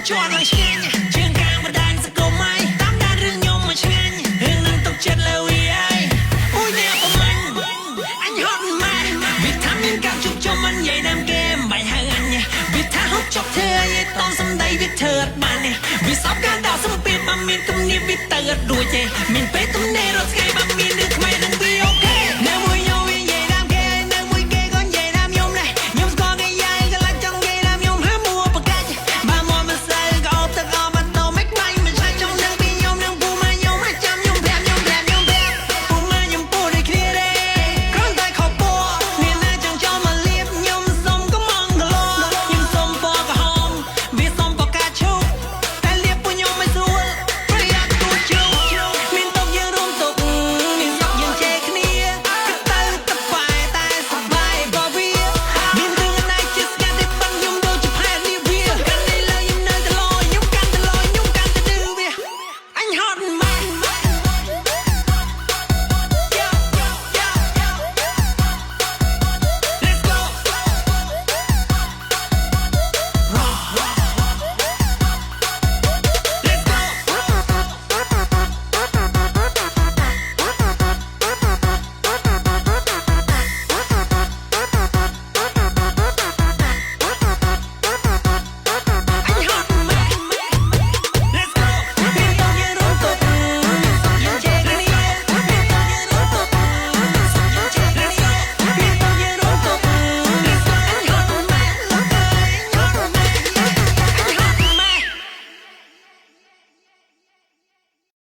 ជន់ឡើងឆ្ងាញ់ជើងកាងបដានសកុំអីតាមដានរឿងខ្ញុំមកឆ្ងាញ់រឿងនឹងទុកចិត្តលើវាអីអូយអ្នកប្រមាញ់អញហត់ម៉ែវាថាមានការជួបជុំមិននិយាយតាមគេមិនបាច់ហៅអញវាថាហូបចុកធ្វើអីតសំដីវាធ្វើអត់បានវាសពការដោះសម្ពាធមកមានគំនាបវាទៅអត់រួចទេមានពេលទំនេររត់ថ្ងៃ